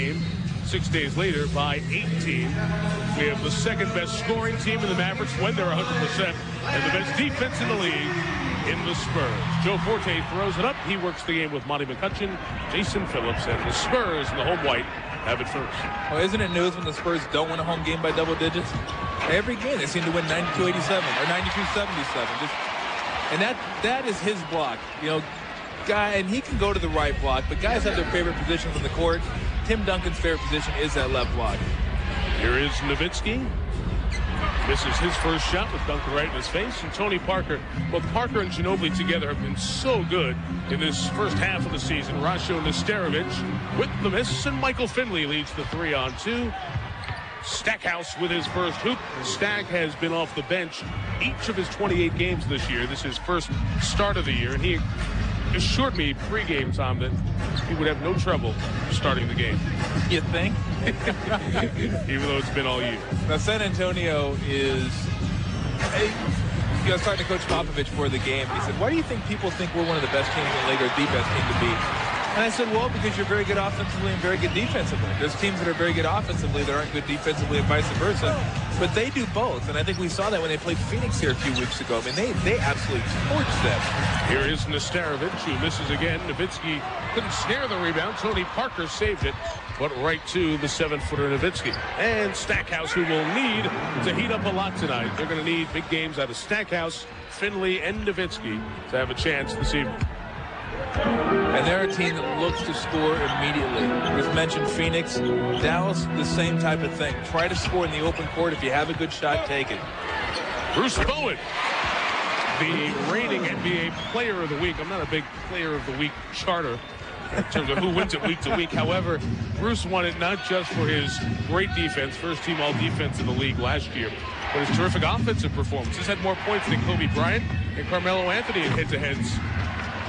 game 6 days later by 18. We have the second best scoring team in the Mavericks when they're 100%, and the best defense in the league in the Spurs. Joe Forte throws it up. He works the game with Monty McCutcheon, Jason Phillips, and the Spurs in the home white have it first. Well, isn't it news when the Spurs don't win a home game by double digits? Every game they seem to win 92-87 or 92-77. And that is his block. You know, and he can go to the right block, but guys have their favorite positions on the court. Tim Duncan's favorite position is that left block. Here is Nowitzki. Misses his first shot with Duncan right in his face. And Tony Parker. Well, Parker and Ginobili together have been so good in this first half of the season. Rasho Nesterovic with the miss, and Michael Finley leads the 3-on-2. Stackhouse with his first hoop. Stack has been off the bench each of his 28 games this year. This is his first start of the year, and he assured me pre-game, Tom, that he would have no trouble starting the game. You think? Even though it's been all year. Now, San Antonio is... I was talking to Coach Popovich before the game. He said, why do you think people think we're one of the best teams in the league or the best team to beat? And I said, well, because you're very good offensively and very good defensively. There's teams that are very good offensively that aren't good defensively and vice versa. But they do both. And I think we saw that when they played Phoenix here a few weeks ago. I mean, they absolutely torched them. Here is Nesterovic, who misses again. Nowitzki couldn't snare the rebound. Tony Parker saved it, but right to the 7-footer Nowitzki. And Stackhouse, who will need to heat up a lot tonight. They're going to need big games out of Stackhouse, Finley, and Nowitzki to have a chance this evening. And they're a team that looks to score immediately. We've mentioned Phoenix. Dallas, the same type of thing. Try to score in the open court. If you have a good shot, take it. Bruce Bowen, the reigning NBA Player of the Week. I'm not a big Player of the Week charter in terms of who wins it week to week. However, Bruce won it not just for his great defense, first team all defense in the league last year, but his terrific offensive performance. He's had more points than Kobe Bryant and Carmelo Anthony in head-to-heads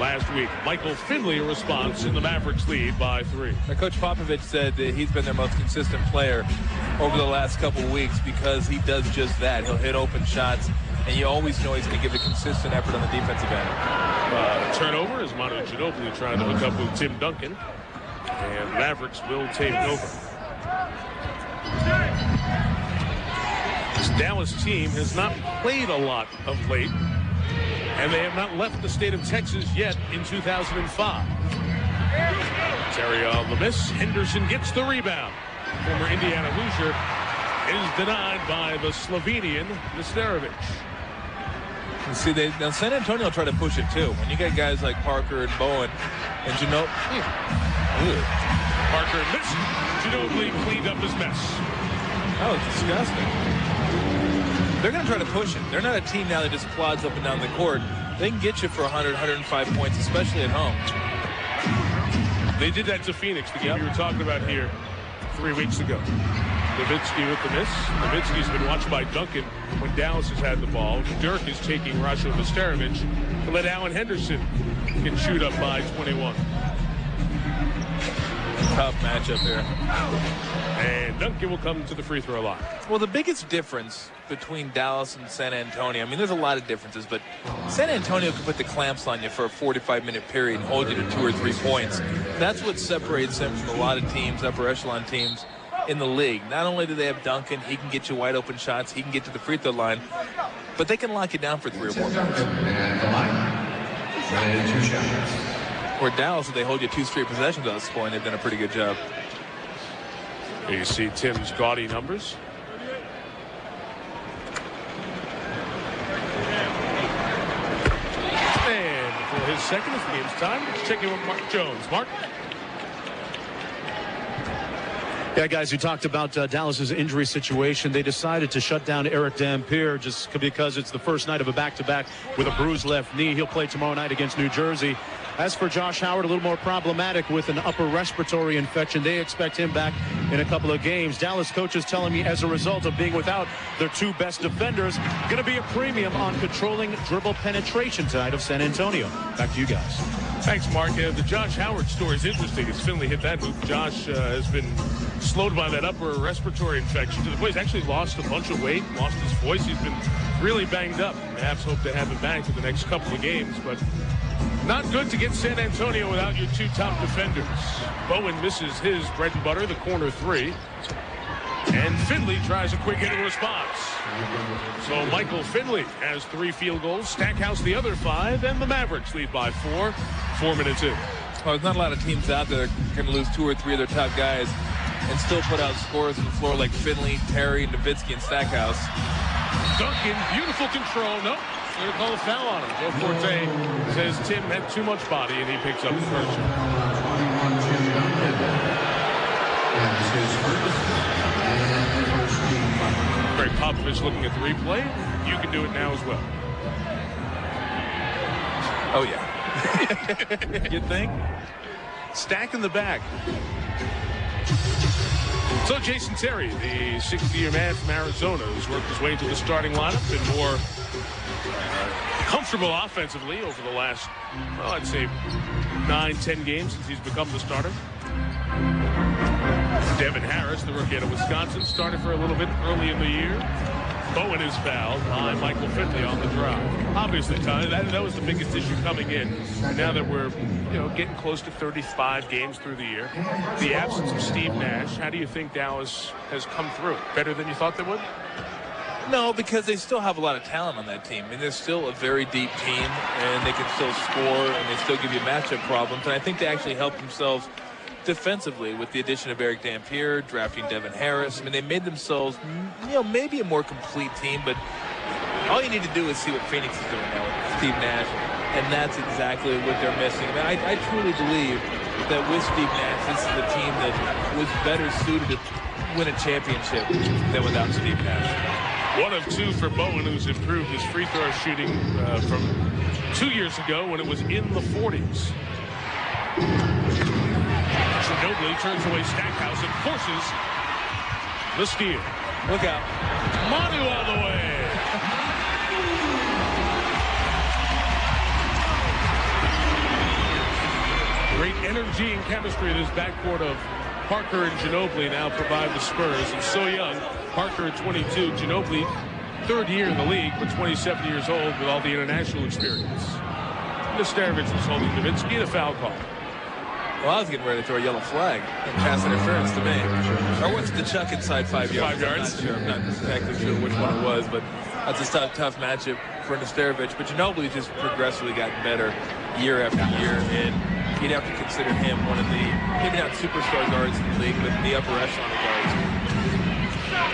last week. Michael Finley, a response, in the Mavericks lead by 3. Now, Coach Popovich said that he's been their most consistent player over the last couple of weeks because he does just that. He'll hit open shots, and you always know he's going to give a consistent effort on the defensive end. Turnover is Manu Ginobili trying to hook up with Tim Duncan, and the Mavericks will take over. This Dallas team has not played a lot of late, and they have not left the state of Texas yet in 2005. Terry on the miss. Henderson gets the rebound. Former Indiana Hoosier is denied by the Slovenian Nesterovic. You see, now San Antonio will try to push it too. When you get guys like Parker and Bowen and Ginobili. Parker missed. Ginobili cleaned up his mess. That was disgusting. They're going to try to push it. They're not a team now that just plods up and down the court. They can get you for 100, 105 points, especially at home. They did that to Phoenix, the game we were talking about here 3 weeks ago. Nowitzki with the miss. Nowitzki's been watched by Duncan when Dallas has had the ball. Dirk is taking Rasho Nesterovic to let Allen Henderson get shoot up by 21. Tough matchup there. And Duncan will come to the free throw line. Well, the biggest difference between Dallas and San Antonio, I mean, there's a lot of differences, but San Antonio can put the clamps on you for a 45-minute period and hold you to 2 or 3 points. That's what separates them from a lot of teams, upper echelon teams in the league. Not only do they have Duncan, he can get you wide open shots, he can get to the free throw line, but they can lock you down for 3 or 4 minutes. Where Dallas, if they hold you 2 straight possessions without scoring, they've done a pretty good job. Here you see Tim's gaudy numbers. And for his second of the game's time, let's check in with Mark Jones. Mark? Yeah, guys, we talked about Dallas's injury situation. They decided to shut down Eric Dampier just because it's the first night of a back-to-back with a bruised left knee. He'll play tomorrow night against New Jersey. As for Josh Howard, a little more problematic with an upper respiratory infection. They expect him back in a couple of games. Dallas coaches telling me as a result of being without their 2 best defenders, going to be a premium on controlling dribble penetration tonight of San Antonio. Back to you guys. Thanks, Mark. The Josh Howard story is interesting. As Finley hit that hoop, Josh has been slowed by that upper respiratory infection to the point he's actually lost a bunch of weight, lost his voice. He's been really banged up. Mavs hope to have him back for the next couple of games, but not good to get San Antonio without your 2 top defenders. Bowen misses his bread and butter, the corner three. And Finley tries a quick hitting response. So Michael Finley has 3 field goals. Stackhouse the other 5, and the Mavericks lead by 4. 4 minutes in. Well, there's not a lot of teams out there that can lose 2 or 3 of their top guys and still put out scores on the floor like Finley, Terry, Nowitzki, and Stackhouse. Duncan, beautiful control. Nope. They're going to call a foul on him. Joe Forte says Tim had too much body, and he picks up the first shot. Greg Popovich looking at the replay. You can do it now as well. Oh, yeah. You think? Stack in the back. So Jason Terry, the 60-year man from Arizona, who's worked his way into the starting lineup, been more comfortable offensively over the last, well, I'd say 9-10 games since he's become the starter. Devin Harris, the rookie out of Wisconsin, started for a little bit early in the year. Bowen is fouled by Michael Finley on the drive. Obviously, Ty, that was the biggest issue coming in. And now that we're, getting close to 35 games through the year, the absence of Steve Nash, how do you think Dallas has come through? Better than you thought they would? No, because they still have a lot of talent on that team. I mean, they're still a very deep team, and they can still score, and they still give you matchup problems. And I think they actually help themselves defensively with the addition of Eric Dampier, drafting Devin Harris. I mean, they made themselves, maybe a more complete team, but all you need to do is see what Phoenix is doing now with Steve Nash, and that's exactly what they're missing. I mean, I truly believe that with Steve Nash, this is a team that was better suited to win a championship than without Steve Nash. 1 of 2 for Bowen, who's improved his free throw shooting from 2 years ago when it was in the 40s. Ginobili turns away Stackhouse and forces the steal. Look out. Manu all the way. Great energy and chemistry. This backcourt of Parker and Ginobili now provide the Spurs. And so young, Parker at 22, Ginobili, 3rd year in the league, but 27 years old with all the international experience. Nesterovic was holding Nowitzki, the foul call. Well, I was getting ready to throw a yellow flag and pass interference to me. Or what's the chuck inside 5 yards? 5 yards? I'm not exactly sure which one it was, but that's a tough matchup for Nesterovic. But Ginobili just progressively gotten better year after year, and you'd have to consider him one of the, maybe not superstar guards in the league, but the upper echelon of guards.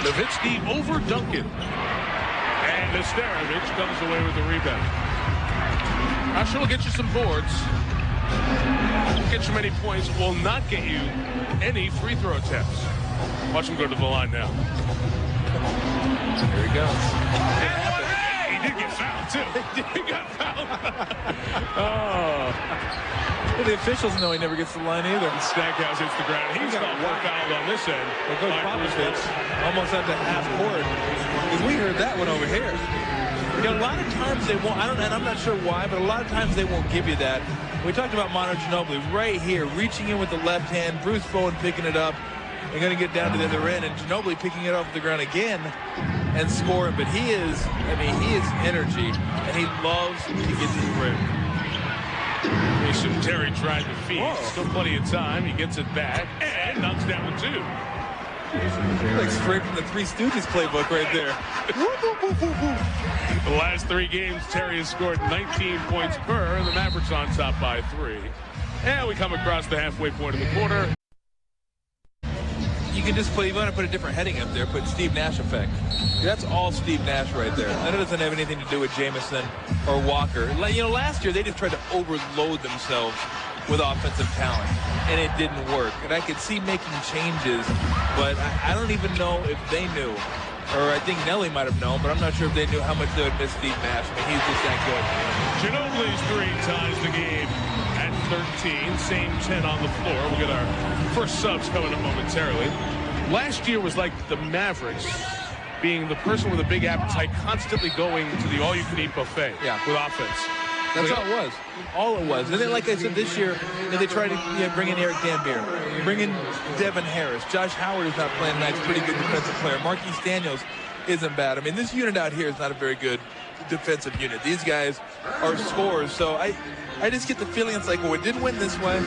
Nowitzki over Duncan. And Nesterovic comes away with the rebound. I'm sure we'll get you some boards. Get you many points, will not get you any free throw attempts. Watch him go to the line now. There he goes. And he did get fouled, too. He got fouled. Oh. Well, the officials know he never gets to the line either. Stackhouse hits the ground. He's got 4 fouls on this end. Well, Coach Popovich almost at the half court. Because we heard that one over here. A lot of times they won't, and I'm not sure why, but a lot of times they won't give you that. We talked about Manu Ginobili right here, reaching in with the left hand, Bruce Bowen picking it up, and going to get down to the other end, and Ginobili picking it off the ground again and scoring. But he is energy, and he loves to get to the rim. Jason Terry tried to feed. Still plenty of time. He gets it back and knocks down the 2. Like straight from the Three Stooges playbook right there. The last 3 games, Terry has scored 19 points per, and the Mavericks on top by 3. And we come across the halfway point of the quarter. You can just play, you want to put a different heading up there, put Steve Nash effect. That's all Steve Nash right there. That doesn't have anything to do with Jamison or Walker. Last year they just tried to overload themselves with offensive talent, and it didn't work. And I could see making changes, but I don't even know if they knew. Or I think Nelly might have known, but I'm not sure if they knew how much they would miss Steve Nash. I mean, he's just that good. Ginobili's 3 ties the game at 13. Same 10 on the floor. We'll get our first subs coming up momentarily. Last year was like the Mavericks being the person with a big appetite constantly going to the all-you-can-eat buffet with offense. That's all it was. All it was. And then, like I said, this year, they tried to bring in Eric Dampier, bring in Devin Harris. Josh Howard is not playing tonight. He's a pretty good defensive player. Marquise Daniels isn't bad. I mean, this unit out here is not a very good defensive unit. These guys are scorers. So I just get the feeling it's like, well, it didn't win this way.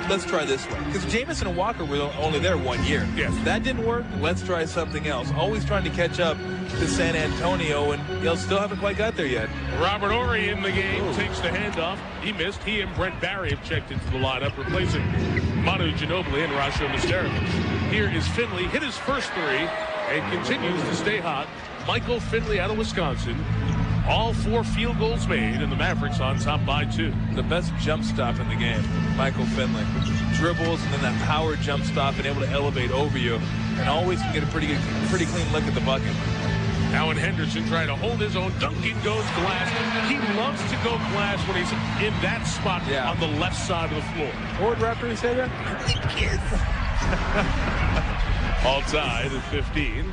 Let's try this way. Because Jamison and Walker were only there 1 year. Yes. That didn't work. Let's try something else. Always trying to catch up to San Antonio, and they'll still haven't quite got there yet. Robert Horry in the game takes the handoff. He missed. He and Brent Barry have checked into the lineup, replacing Manu Ginobili and Rasho Nesterovic. Here is Finley. Hit his first three and continues to stay hot. Michael Finley out of Wisconsin. All 4 field goals made, and the Mavericks on top by 2. The best jump stop in the game, Michael Finley. Dribbles and then that power jump stop and able to elevate over you, and always can get a pretty clean look at the bucket. Alan Henderson trying to hold his own. Duncan goes glass. He loves to go glass when he's in that spot on the left side of the floor. What would referee say there? All tied at 15.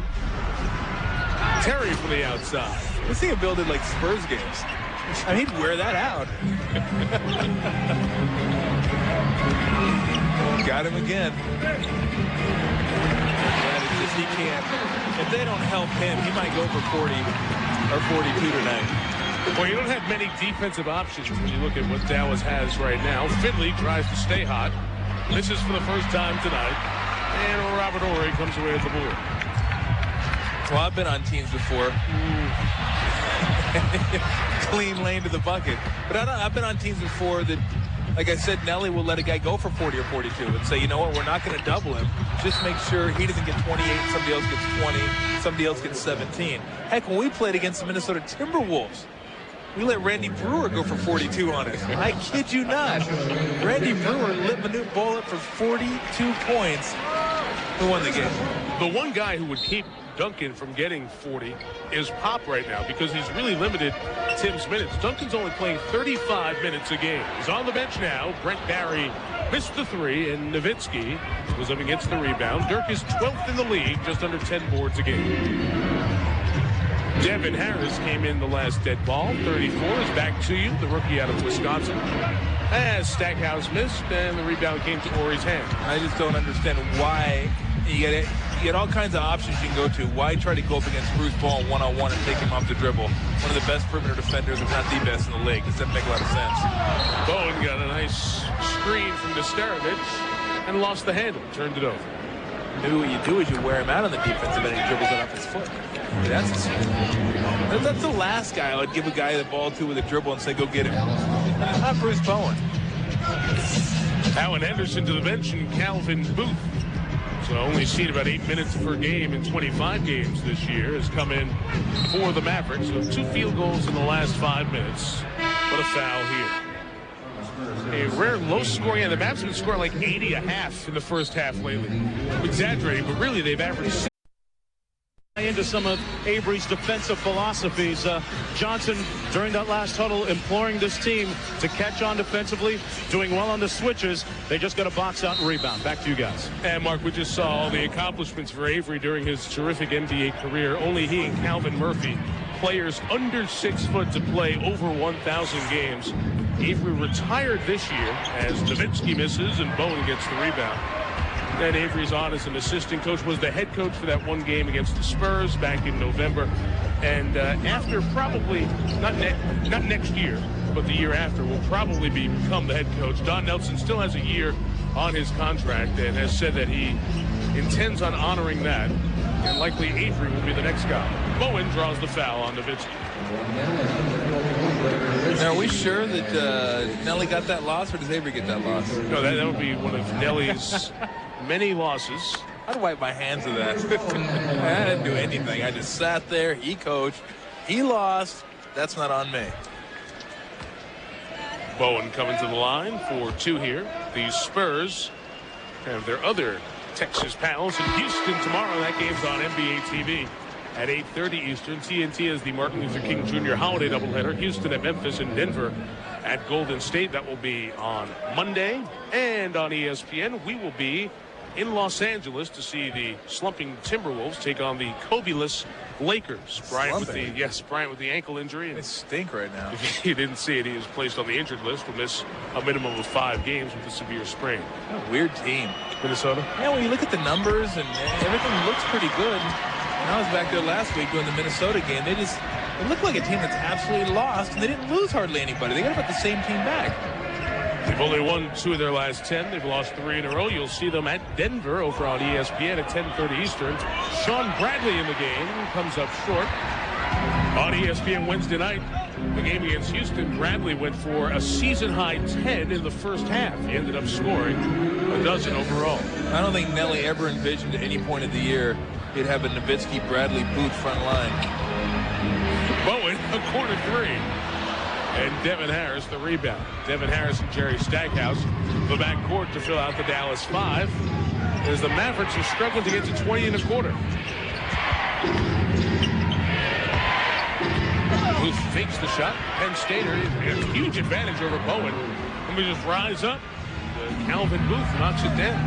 Terry from the outside. This thing built it like Spurs games. I mean, he'd wear that out. Got him again. It's just he can't. If they don't help him, he might go for 40 or 42 tonight. Well, you don't have many defensive options when you look at what Dallas has right now. Finley tries to stay hot. Misses for the first time tonight. And Robert Horry comes away with the board. Well, I've been on teams before. Clean lane to the bucket. But I've been on teams before that, like I said, Nelly will let a guy go for 40 or 42 and say, you know what, we're not going to double him. Just make sure he doesn't get 28, somebody else gets 20, somebody else gets 17. Heck, when we played against the Minnesota Timberwolves, we let Randy Brewer go for 42 on us. I kid you not. Randy Brewer lit Manute Bol up for 42 points. Who won the game? The one guy who would keep Duncan from getting 40 is Pop right now because he's really limited Tim's minutes. Duncan's only playing 35 minutes a game. He's on the bench now. Brent Barry missed the 3, and Nowitzki was up against the rebound. Dirk is 12th in the league, just under 10 boards a game. Devin Harris came in the last dead ball. 34 is back to you, the rookie out of Wisconsin. As Stackhouse missed, and the rebound came to Horry's hand. I just don't understand why you get all kinds of options you can go to. Why try to go up against Bruce Ball one-on-one and take him off the dribble? One of the best perimeter defenders, if not the best in the league. This doesn't make a lot of sense. Bowen got a nice screen from Nesterovic and lost the handle. Turned it over. Maybe what you do is you wear him out on the defensive end and he dribbles it off his foot. That's the last guy I would give a guy the ball to with a dribble and say, go get him. Not Bruce Bowen. Alan Henderson to the bench and Calvin Booth. So only seen about 8 minutes per game in 25 games this year, has come in for the Mavericks with 2 field goals in the last 5 minutes. But a foul here. A rare low scoring, and the Mavs have been scoring like 80 a half in the first half lately. I'm exaggerating, but really they've averaged into some of Avery's defensive philosophies. Johnson, during that last huddle, imploring this team to catch on defensively, doing well on the switches. They just got to box out and rebound. Back to you guys. And Mark, we just saw all the accomplishments for Avery during his terrific NBA career. Only he and Calvin Murphy, players under 6 foot to play over 1,000 games. Avery retired this year as Nowitzki misses and Bowen gets the rebound. Then Avery's on as an assistant coach, was the head coach for that one game against the Spurs back in November. And after probably, not next year, but the year after, will probably become the head coach. Don Nelson still has a year on his contract and has said that he intends on honoring that. And likely Avery will be the next guy. Bowen draws the foul on Nowitzki. Now, are we sure that Nelly got that loss, or does Avery get that loss? No, that would be one of Nelly's many losses. I'd wipe my hands of that. I didn't do anything. I just sat there. He coached. He lost. That's not on me. Bowen coming to the line for 2 here. The Spurs have their other Texas pals in Houston tomorrow. That game's on NBA TV at 8:30 Eastern. TNT is the Martin Luther King Jr. holiday doubleheader. Houston at Memphis and Denver at Golden State. That will be on Monday. And on ESPN, we will be in Los Angeles to see the slumping Timberwolves take on the Kobe-less Lakers. Bryant with the ankle injury. They stink right now. If you didn't see it, he was placed on the injured list. Will miss a minimum of 5 games with a severe sprain. What a weird team. Minnesota? Yeah, when you look at the numbers and everything looks pretty good. And I was back there last week doing the Minnesota game. They just it looked like a team that's absolutely lost, and they didn't lose hardly anybody. They got about the same team back. They've only won 2 of their last 10. They've lost 3 in a row. You'll see them at Denver over on ESPN at 10:30 Eastern. Sean Bradley in the game comes up short. On ESPN Wednesday night, the game against Houston, Bradley went for a season-high 10 in the first half. He ended up scoring a dozen overall. I don't think Nelly ever envisioned at any point of the year he'd have a Nowitzki-Bradley-Booth front line. Bowen, a corner 3. And Devin Harris, the rebound. Devin Harris and Jerry Stackhouse, the backcourt to fill out the Dallas 5. As the Mavericks are struggling to get to 20 and a quarter. Booth fakes the shot. Penn Stater has a huge advantage over Bowen. Let me just rise up. Calvin Booth knocks it down.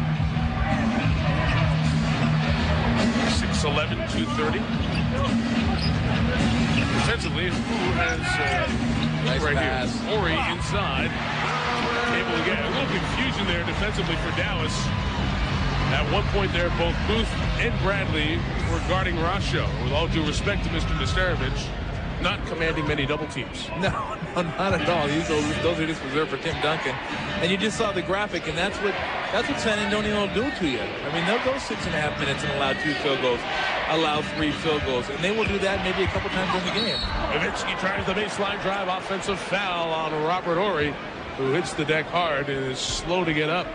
6'11", 230. Defensively, who has nice right pass. Here? Ori inside. Able to get a little confusion there defensively for Dallas. At one point there, both Booth and Bradley were guarding Rasho. With all due respect to Mr. Nesterovich, not commanding many double teams. No, not at all. Those are just reserved for Tim Duncan. And you just saw the graphic, and that's what San Antonio will do to you. I mean, they'll go 6.5 minutes and allow 2 field goals, allow 3 field goals, and they will do that maybe a couple times in the game. Nowitzki tries the baseline drive, offensive foul on Robert Ori, who hits the deck hard and is slow to get up.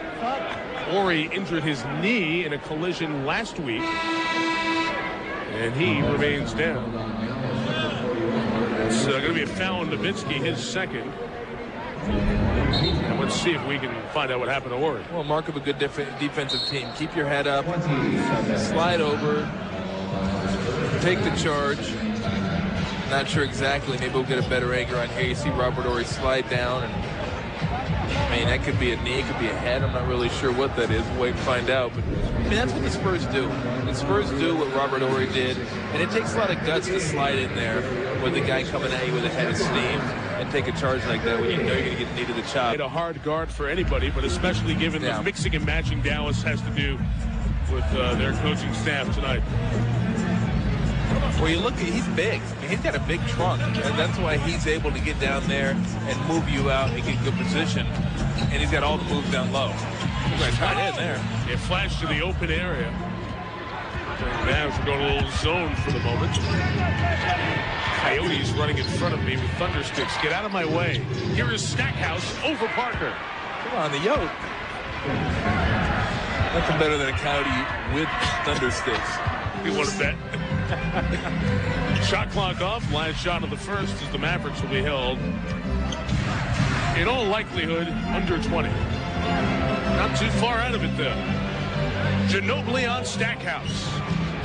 Ori injured his knee in a collision last week, and he remains down. It's going to be a foul on Nowitzki, his second. And let's see if we can find out what happened to Ori. Well, mark of a good defensive team. Keep your head up, slide over, take the charge. Not sure exactly. Maybe we'll get a better angle on here. You see Robert Ori slide down, and I mean, that could be a knee, it could be a head. I'm not really sure what that is. We'll wait and find out. But I mean, that's what the Spurs do. The Spurs do what Robert Ori did, and it takes a lot of guts to slide in there with the guy coming at you with a head of steam and take a charge like that when you know you're going to get knee to the chop. A hard guard for anybody, but especially given the mixing and matching Dallas has to do with their coaching staff tonight. Well, you look, he's big. I mean, he's got a big trunk, and that's why he's able to get down there and move you out and get good position. And he's got all the moves down low. He's right in there. It flashed to the open area. The Mavs are going a little zone for the moment. Coyotes running in front of me with thundersticks. Get out of my way. Here is Stackhouse over Parker. Come on, the yoke. Nothing better than a coyote with thundersticks. You want to bet? Shot clock off. Last shot of the first as the Mavericks will be held, in all likelihood, under 20. Not too far out of it, though. Ginobili on Stackhouse.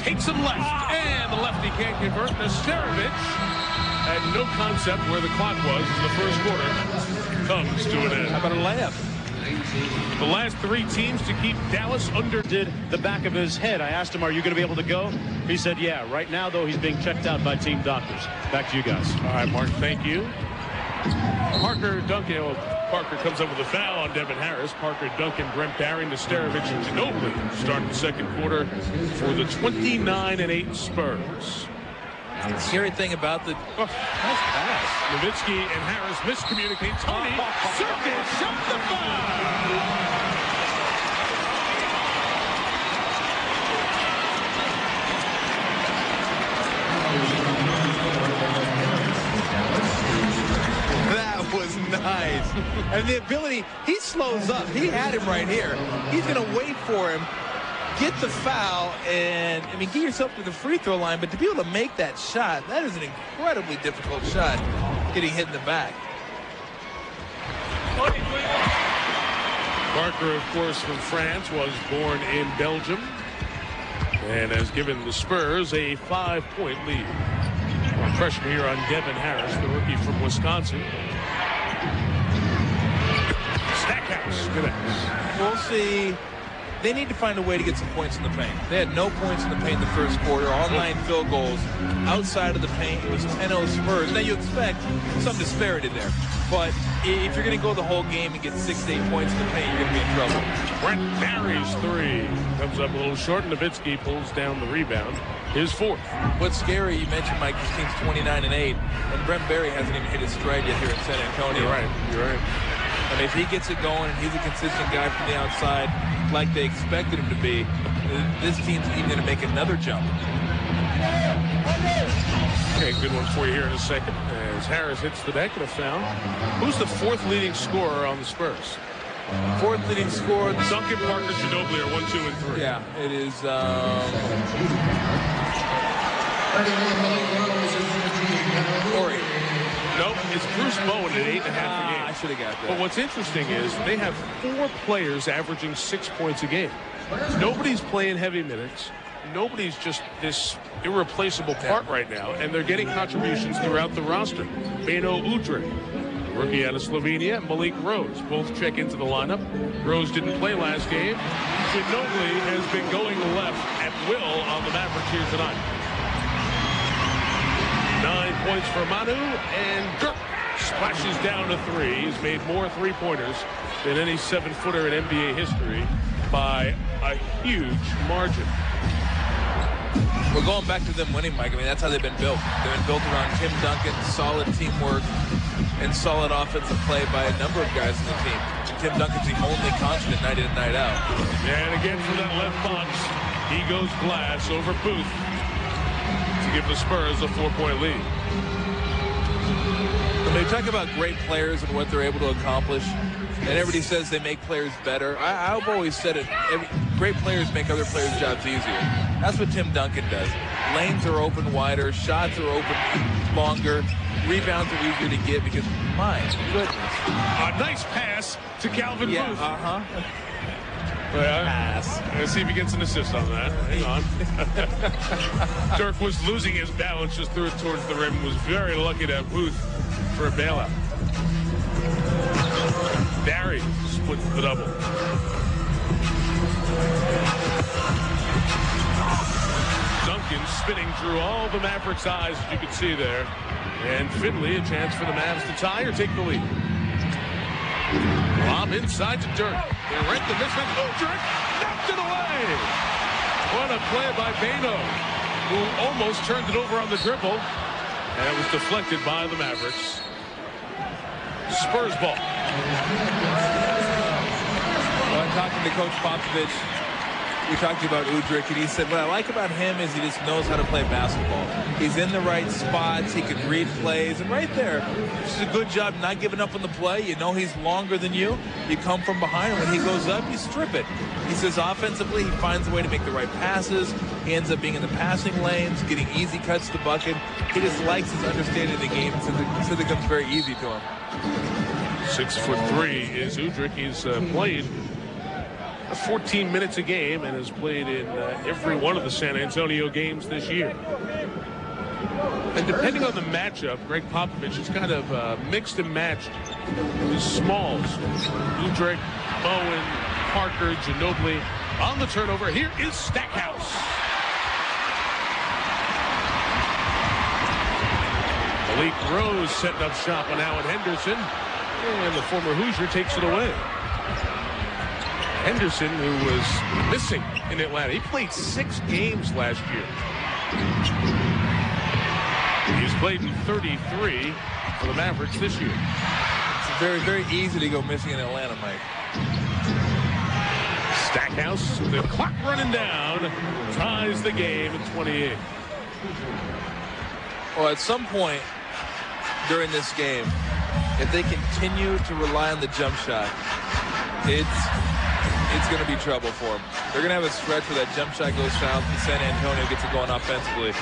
Takes him left, and the lefty can't convert. Nesterovich had no concept where the clock was as the first quarter comes to an end. How about a layup? The last 3 teams to keep Dallas under. Did the back of his head. I asked him, are you going to be able to go? He said, yeah. Right now, though, he's being checked out by team doctors. Back to you guys. All right, Mark, thank you. Parker, Duncan. Parker comes up with a foul on Devin Harris. Parker, Duncan, Brent Barry, Nesterovich, and Ginobili start the second quarter for the 29-8 Spurs. The scary thing about the nice pass. Nowitzki and Harris miscommunicate. Tony Circus shot the foul. That was nice. And the ability, he slows up. He had him right here. He's going to wait for him, get the foul, and, I mean, get yourself to the free throw line, but to be able to make that shot, that is an incredibly difficult shot, getting hit in the back. Parker, of course, from France, was born in Belgium and has given the Spurs a 5-point lead. Pressure here on Devin Harris, the rookie from Wisconsin. Stackhouse connects. We'll see. They need to find a way to get some points in the paint. They had no points in the paint in the first quarter. All 9 field goals outside of the paint. It was 10-0 Spurs. Now you expect some disparity there. But if you're going to go the whole game and get 6 to 8 points in the paint, you're going to be in trouble. Brent Barry's three comes up a little short, and Nowitzki pulls down the rebound. His fourth. What's scary, you mentioned, Mike, this team's 29-8, and Brent Barry hasn't even hit his stride yet here in San Antonio. You're right. And if he gets it going and he's a consistent guy from the outside like they expected him to be, this team's even going to make another jump. Okay, good one for you here in a second. As Harris hits the deck and a foul. Who's the fourth leading scorer on the Spurs? Fourth leading scorer. Duncan, Parker, Ginobili are 1, 2, and 3. Yeah, it is. Corey. Nope, it's Bruce Bowen at 8.5 a game. I should have got that. But what's interesting is they have 4 players averaging 6 points a game. Nobody's playing heavy minutes. Nobody's just this irreplaceable part right now, and they're getting contributions throughout the roster. Beno Udrih, rookie out of Slovenia, Malik Rose, both check into the lineup. Rose didn't play last game. Ginobili has been going left at will on the Mavericks here tonight. 9 points for Manu, and Dirk splashes down to 3. He's made more three-pointers than any 7-footer in NBA history by a huge margin. We're going back to them winning, Mike. I mean, that's how they've been built. They've been built around Tim Duncan, solid teamwork, and solid offensive play by a number of guys in the team. And Tim Duncan's the only constant night in and night out. And again from that left box, he goes glass over Booth to give the Spurs a 4-point lead. When they talk about great players and what they're able to accomplish, and everybody says they make players better, I've always said it, great players make other players' jobs easier. That's what Tim Duncan does. Lanes are open wider, shots are open longer, rebounds are easier to get because, my goodness. A nice pass to Calvin Booth. Pass. Let's see if he gets an assist on that. Hang on. Dirk was losing his balance, just threw it towards the rim. Was very lucky to have Booth for a bailout. Barry splits the double. Duncan spinning through all the Mavericks' eyes, as you can see there. And Finley, a chance for the Mavs to tie or take the lead. Lob inside to Dirk. They rent the mismatch. Oh, Dirk knocked it away. What a play by Beno, who almost turned it over on the dribble. And it was deflected by the Mavericks. Spurs ball. Well, I'm talking to Coach Popovich. We talked about Udrih, and he said, what I like about him is he just knows how to play basketball. He's in the right spots. He can read plays. And right there, it's a good job not giving up on the play. You know he's longer than you. You come from behind him. When he goes up, you strip it. He says offensively, he finds a way to make the right passes. He ends up being in the passing lanes, getting easy cuts to the bucket. He just likes his understanding of the game, so it becomes very easy to him. 6'3" is Udrih. He's played 14 minutes a game and has played in every one of the San Antonio games this year. And depending on the matchup, Greg Popovich is kind of mixed and matched his smalls. Udrih, Bowen, Parker, Ginobili on the turnover. Here is Stackhouse. Malik Rose setting up shop on Alan Henderson. And the former Hoosier takes it away. Henderson, who was missing in Atlanta. He played 6 games last year. He's played in 33 for the Mavericks this year. It's very, very easy to go missing in Atlanta, Mike. Stackhouse, the clock running down, ties the game at 28. Well, at some point during this game, if they continue to rely on the jump shot, it's going to be trouble for them. They're going to have a stretch where that jump shot goes south and San Antonio gets it going offensively.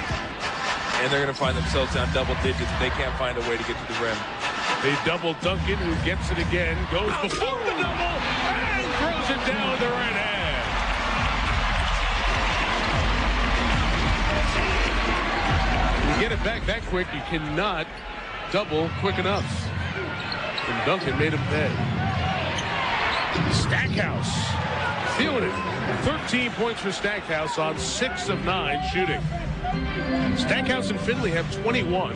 And they're going to find themselves down double digits if they can't find a way to get to the rim. They double Duncan, who gets it again, goes before the double, and throws it down with the right hand. You get it back that quick, you cannot double quick enough. And Duncan made him pay. Stackhouse feeling it. 13 points for Stackhouse on 6 of 9 shooting. Stackhouse and Finley have 21.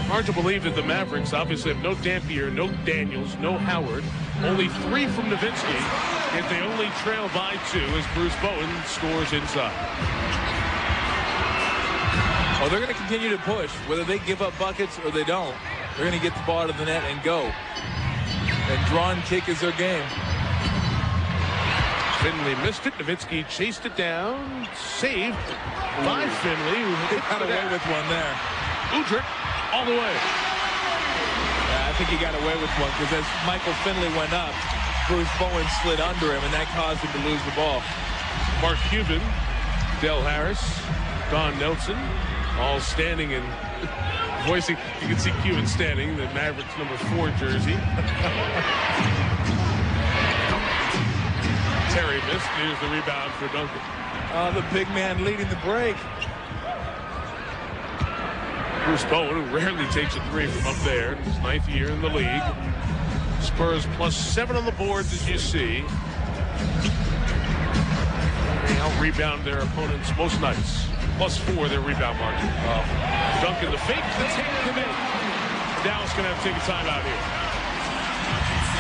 Hard to believe that the Mavericks obviously have no Dampier, no Daniels, no Howard. Only 3 from Nowitzki, yet they only trail by 2 as Bruce Bowen scores inside. Well, they're going to continue to push. Whether they give up buckets or they don't, they're going to get the ball to the net and go. And draw and kick is their game. Finley missed it. Nowitzki chased it down. Saved by Finley, who got away with one there. Udrich all the way. Yeah, I think he got away with one because as Michael Finley went up, Bruce Bowen slid under him, and that caused him to lose the ball. Mark Cuban, Del Harris, Don Nelson, all standing and voicing. You can see Cuban standing, the Mavericks number 4 jersey. Terry missed. Here's the rebound for Duncan. The big man leading the break. Bruce Bowen, who rarely takes a 3 from up there. His 9th year in the league. Spurs +7 on the boards, as you see. They out-rebound their opponents most nights. +4 their rebound margin. Duncan, the fake, the take, the make. Dallas going to have to take a timeout here.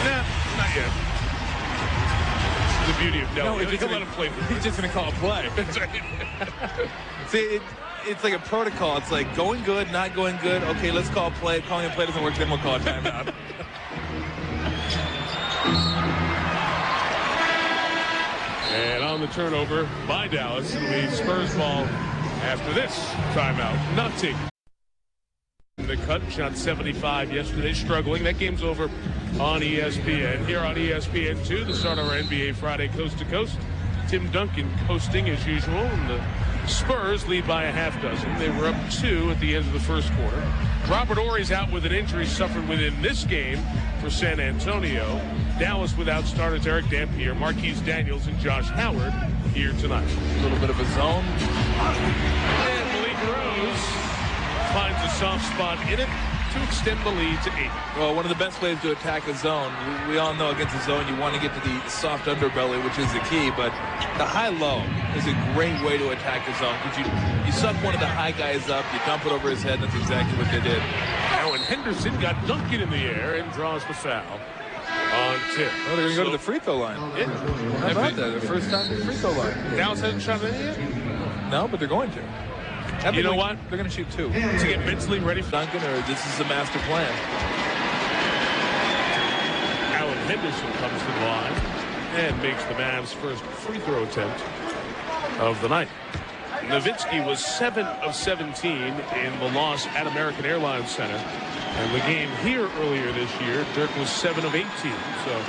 Nah, not yet. The beauty of Del. He'll let him play. He's just going to call a play. See, it's like a protocol. It's like going good, not going good. Okay, let's call a play. Calling a play doesn't work, then we'll call a timeout. And on the turnover by Dallas, it'll be Spurs ball after this timeout. Not taken. The cut, shot 75 yesterday, struggling. That game's over on ESPN. Here on ESPN2, the start of our NBA Friday Coast to Coast. Tim Duncan coasting as usual, and the Spurs lead by a half dozen. They were up 2 at the end of the first quarter. Robert Horry's out with an injury suffered within this game for San Antonio. Dallas without starters Eric Dampier, Marquise Daniels, and Josh Howard here tonight. A little bit of a zone. And Malik Rose finds a soft spot in it to extend the lead to 8. Well, one of the best ways to attack a zone, we all know against a zone you want to get to the soft underbelly, which is the key, but the high-low is a great way to attack a zone because you suck one of the high guys up, you dump it over his head, and that's exactly what they did. Now, and Henderson got Duncan in the air and draws the foul on tip. Oh, they're going to go to the free throw line. Yeah. How about that? The first time to the free throw line. Dallas hasn't shot any yet? No, but they're going to. You know what? They're going to shoot 2. To get mentally ready for Duncan, or this is the master plan. Alan Henderson comes to the line and makes the Mavs' first free throw attempt of the night. Nowitzki was 7 of 17 in the loss at American Airlines Center. And the game here earlier this year, Dirk was 7 of 18. So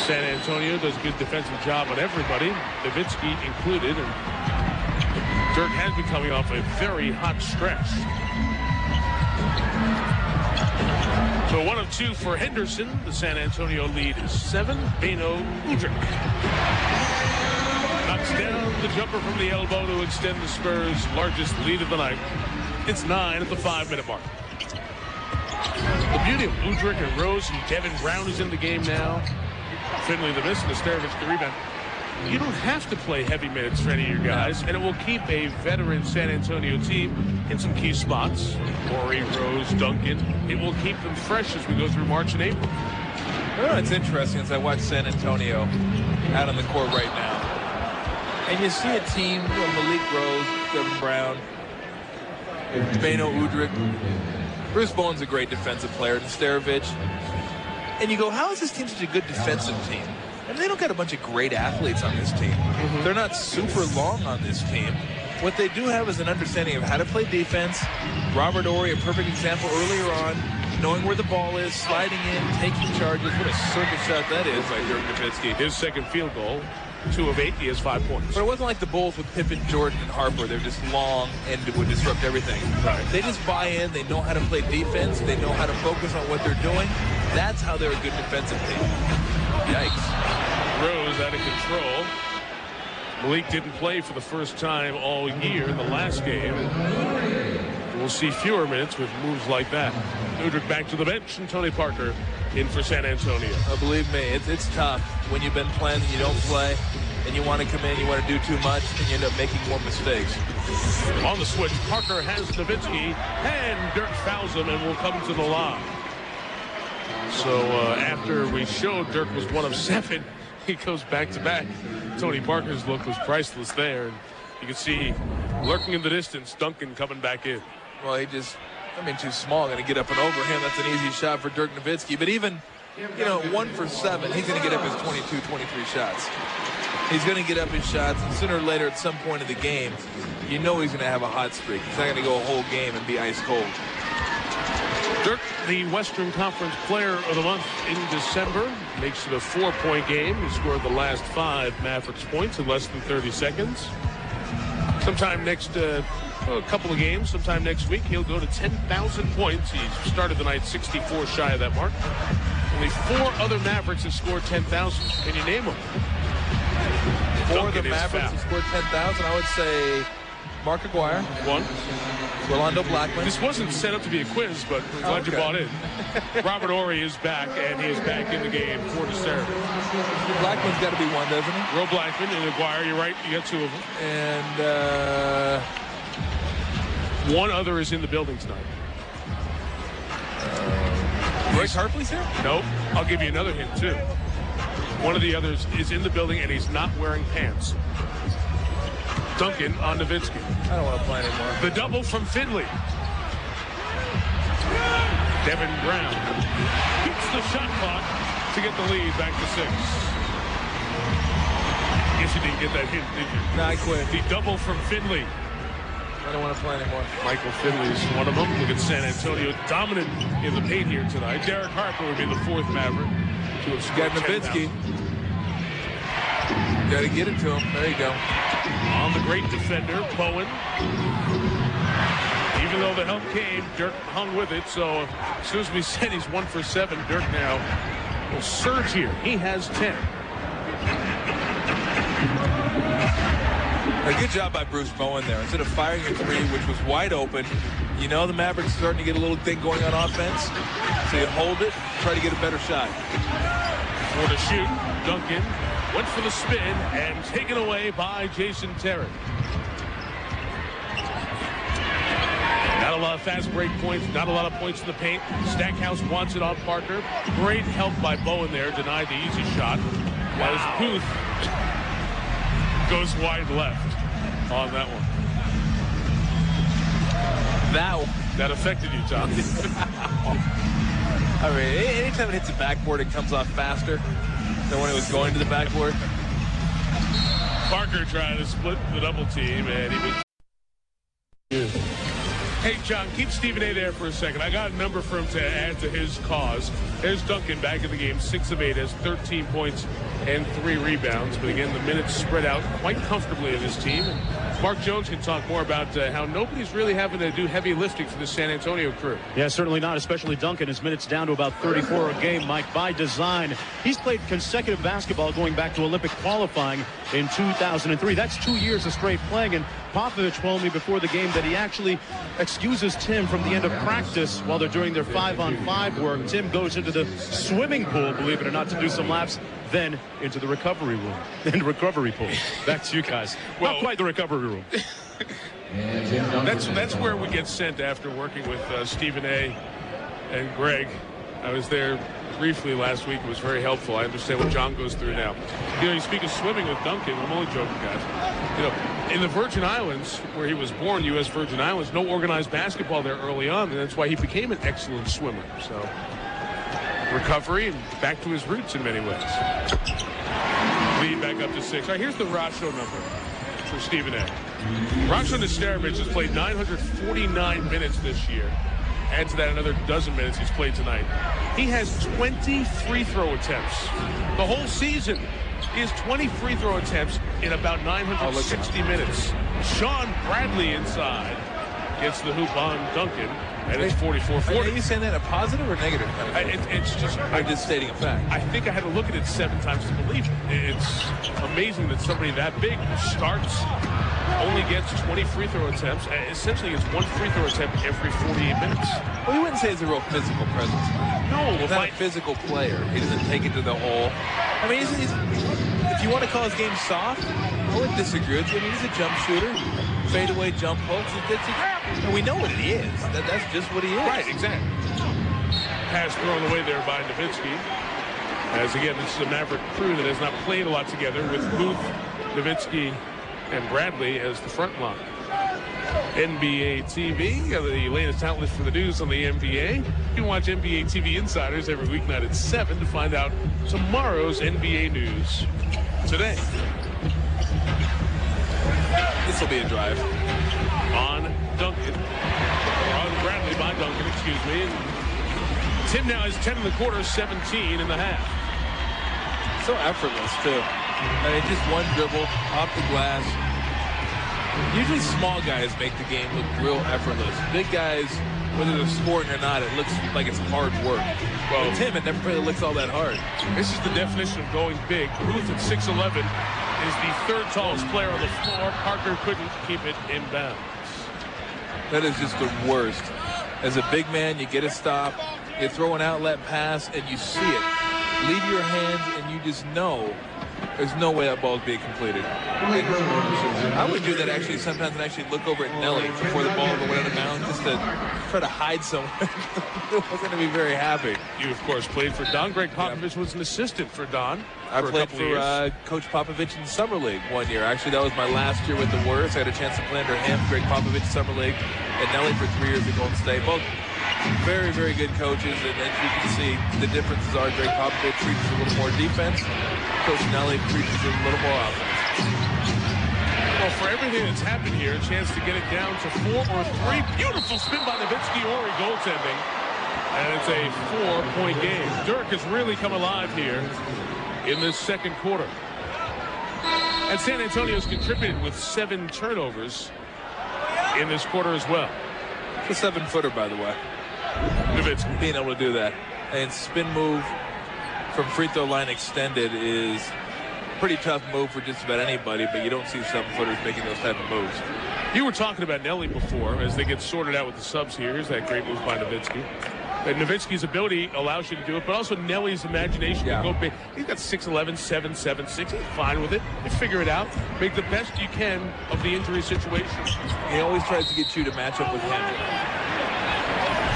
San Antonio does a good defensive job on everybody, Nowitzki included. And Dirk has been coming off a very hot stretch. So 1 of 2 for Henderson. The San Antonio lead is 7. Beno Udrich knocks down the jumper from the elbow to extend the Spurs' largest lead of the night. It's 9 at the 5-minute mark. The beauty of Udrich and Rose and Devin Brown is in the game now. Finley the miss and Esterovich the rebound. You don't have to play heavy minutes for any of your guys, and it will keep a veteran San Antonio team in some key spots. Horry, Rose, Duncan. It will keep them fresh as we go through March and April. Oh, it's interesting as I watch San Antonio out on the court right now. And you see a team, Malik Rose, Devin Brown, Beno Udrich. Bruce Bowen's a great defensive player, and Esterovich. And you go, how is this team such a good defensive team? And they don't got a bunch of great athletes on this team. They're not super long on this team. What they do have is an understanding of how to play defense. Robert Horry, a perfect example earlier on, knowing where the ball is, sliding in, taking charges. What a circus shot that is by Dirk Nowitzki. His second field goal, 2 of 8. He has 5 points. But it wasn't like the Bulls with Pippen, Jordan, and Harper. They're just long and would disrupt everything. Right. They just buy in. They know how to play defense. They know how to focus on what they're doing. That's how they're a good defensive team. Yikes. Rose out of control. Malik didn't play for the first time all year in the last game. We'll see fewer minutes with moves like that. Udrich back to the bench, and Tony Parker in for San Antonio. Believe me, it's tough when you've been playing and you don't play. and you want to come in, you want to do too much, and you end up making more mistakes. On the switch, Parker has Nowitzki, and Dirk fouls him and will come to the line. So after we showed Dirk was 1 of 7, he goes back-to-back. Tony Parker's look was priceless there. And you can see lurking in the distance, Duncan coming back in. Well, too small, going to get up and over him. That's an easy shot for Dirk Nowitzki. But even, 1 for 7, he's going to get up his 22, 23 shots. He's going to get up his shots, and sooner or later at some point in the game, he's going to have a hot streak. He's not going to go a whole game and be ice cold. Dirk, the Western Conference Player of the Month in December, makes it a 4-point game. He scored the last 5 Mavericks points in less than 30 seconds. Sometime next, a couple of games, sometime next week, he'll go to 10,000 points. He started the night 64 shy of that mark. Only 4 other Mavericks have scored 10,000. Can you name them? 4 of the Mavericks have scored 10,000. I would say Mark Aguirre. 1. Rolando Blackman. This wasn't set up to be a quiz, but I'm glad you bought in. Robert Horry is back, and he is back in the game for December. Blackman's got to be 1, doesn't he? Roe Blackman and Aguirre, you're right. You got 2 of them. And 1 other is in the building tonight. Royce Harpley's here? Nope. I'll give you another hint, too. One of the others is in the building, and he's not wearing pants. Duncan on Nowitzki. I don't want to play anymore. The double from Finley. Devin Brown beats the shot clock to get the lead back to 6. Guess you didn't get that hint, did you? No, I quit. The double from Finley. I don't want to play anymore. Michael Finley is one of them. Look at San Antonio dominant in the paint here tonight. Derek Harper would be the 4th Maverick to have scored. Got Nowitzki. Got to get it to him. There you go. On the great defender, Bowen. Even though the help came, Dirk hung with it. So as soon as we said he's 1 for 7, Dirk now will surge here. He has 10. A good job by Bruce Bowen there. Instead of firing a 3, which was wide open, the Mavericks are starting to get a little thing going on offense. So you hold it, try to get a better shot. For the shoot, Duncan went for the spin and taken away by Jason Terry. Not a lot of fast break points, not a lot of points in the paint. Stackhouse wants it on Parker. Great help by Bowen there, denied the easy shot. While Booth goes wide left on that one. That affected you, Tom. I mean, anytime it hits the backboard, it comes off faster than when it was going to the backboard. Parker trying to split the double team, and he was... Hey, John, keep Stephen A. there for a second. I got a number for him to add to his cause. There's Duncan back in the game, 6 of 8, has 13 points and 3 rebounds. But again, the minutes spread out quite comfortably in this team. And Mark Jones can talk more about how nobody's really having to do heavy lifting for the San Antonio crew. Yeah, certainly not, especially Duncan. His minutes down to about 34 a game, Mike, by design. He's played consecutive basketball going back to Olympic qualifying in 2003. That's 2 years of straight playing, and Popovich told me before the game that he actually excuses Tim from the end of practice while they're doing their 5-on-5 work. Tim goes into the swimming pool, believe it or not, to do some laps, then into the recovery room and recovery pool. Back to you guys. Well, not quite the recovery room. That's where we get sent after working with Stephen A. and Greg. I was there briefly last week. It was very helpful. I understand what John goes through now. You speak of swimming with Duncan. I'm only joking, guys. In the Virgin Islands, where he was born, U.S. Virgin Islands, no organized basketball there early on, and that's why he became an excellent swimmer. So, recovery and back to his roots in many ways. Lead back up to 6. All right, here's the Rasho number for Stephen A. Rasho Nesterovic has played 949 minutes this year. Add to that another dozen minutes he's played tonight. He has 20 free throw attempts. The whole season, he has 20 free throw attempts in about 960 minutes. Sean Bradley inside gets the hoop on Duncan, and it's 44-40. Are you saying that a positive or negative? It's just... I'm just stating a fact. I think I had to look at it 7 times to believe it. It's amazing that somebody that big starts, only gets 20 free throw attempts, essentially gets 1 free throw attempt every 48 minutes. Well, you wouldn't say he's a real physical presence. No. He's not a physical player. He doesn't take it to the hole. I mean, if you want to call his game soft, I would disagree with you. I mean, he's a jump shooter, fadeaway jump hooks. And we know what he is. That's just what he is. Right, exactly. Pass thrown away there by Nowitzki. As again, this is a Maverick crew that has not played a lot together, with Booth, Nowitzki, and Bradley as the front line. NBA TV, the latest outlet for the news on the NBA. You can watch NBA TV Insiders every weeknight at 7 to find out tomorrow's NBA news today. This will be a drive. On Duncan. Or on Bradley by Duncan, excuse me. And Tim now has 10 in the quarter, 17 in the half. So effortless, too. I mean, just one dribble, off the glass. Usually small guys make the game look real effortless. Big guys, whether they're scoring or not, it looks like it's hard work. Well, with Tim, it never really looks all that hard. This is the definition of going big. Booth at 6'11" is the third tallest player on the floor. Parker couldn't keep it in bounds. That is just the worst. As a big man, you get a stop, you throw an outlet pass, and you see it leave your hands, and you just know there's no way that ball is being completed. I would do that actually sometimes and actually look over at Nelly before the ball went out of bounds just to try to hide somewhere. I wasn't going to be very happy. You, of course, played for Don. Greg Popovich was an assistant for Don. I played for Coach Popovich in Summer League one year. Actually, that was my last year with the Warriors. I had a chance to play under him, Greg Popovich, Summer League, and Nelly for 3 years at Golden State. Both very, very good coaches, and as you can see, the differences are Greg Popovich preaches a little more defense. Coach Nelly preaches a little more offense. Well, for everything that's happened here, a chance to get it down to 4 or 3. Beautiful spin by Nowitzki, Ori goaltending. And it's a 4-point game. Dirk has really come alive here in this second quarter. And San Antonio's contributed with 7 turnovers in this quarter as well. It's a 7-footer, by the way. Nowitzki being able to do that. And spin move from free throw line extended is a pretty tough move for just about anybody, but you don't see 7-footers making those type of moves. You were talking about Nelly before as they get sorted out with the subs here. Here's that great move by Nowitzki. And Nowitzki's ability allows you to do it, but also Nelly's imagination to go big. He's got 6'11", 7'7", 6. He's fine with it. You figure it out. Make the best you can of the injury situation. He always tries to get you to match up with him.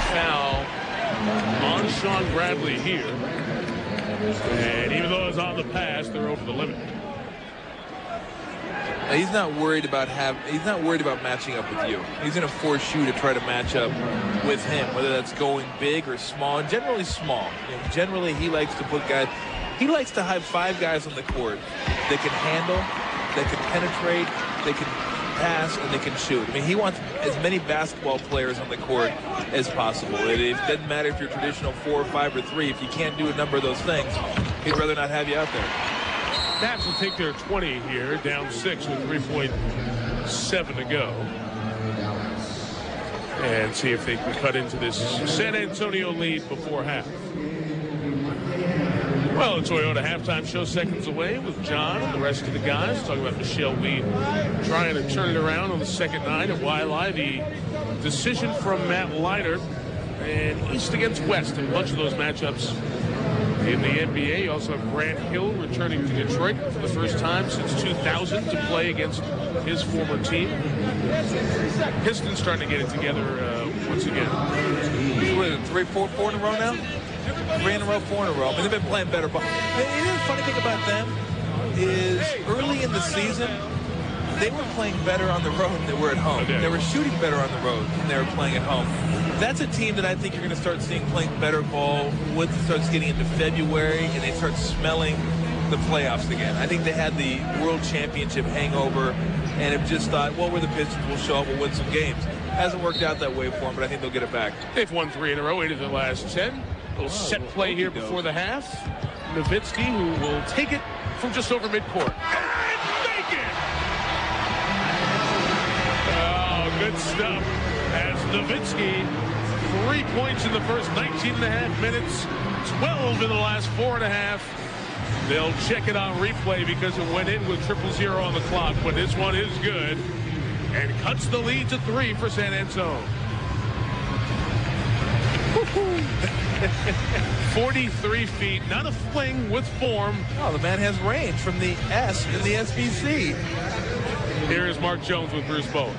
Foul on Sean Bradley here. And even though it's on the pass, they're over the limit. Now, he's not worried about matching up with you. He's going to force you to try to match up with him, whether that's going big or small. Generally small. Generally, he likes to put guys. He likes to have 5 guys on the court that can handle, that can penetrate, they can pass, and they can shoot. I mean, he wants as many basketball players on the court as possible. It doesn't matter if you're traditional 4, 5, or 3. If you can't do a number of those things, he'd rather not have you out there. Mavs will take their 20 here, down 6 with 3.7 to go. And see if they can cut into this San Antonio lead before half. Well, the Toyota halftime show seconds away with John and the rest of the guys. Talking about Michelle Weed trying to turn it around on the second night at YLI. The decision from Matt Leiter and East against West in a bunch of those matchups in the NBA. You also have Grant Hill returning to Detroit for the first time since 2000 to play against his former team. Pistons starting to get it together once again. What is it, 3, 4 in a row now? 3 in a row, 4 in a row. I mean, they've been playing better. But the funny thing about them is early in the season, they were playing better on the road than they were at home. Okay. They were shooting better on the road than they were playing at home. That's a team that I think you're going to start seeing playing better ball once it starts getting into February and they start smelling the playoffs again. I think they had the World Championship hangover and have just thought, well, we're the Pistons, we'll show up, we'll win some games. Hasn't worked out that way for them, but I think they'll get it back. They've won 3 in a row, 8 of the last 10. Little set play here before the half. Nowitzki, who will take it from just over midcourt. And make it! Oh, good stuff. As Nowitzki, 3 points in the first 19 and a half minutes, 12 in the last 4.5. They'll check it on replay because it went in with 0-0 on the clock, but this one is good and cuts the lead to 3 for San Antonio. 43 feet, not a fling with form. Oh, the man has range from the S in the SBC. Here is Mark Jones with Bruce Bowen.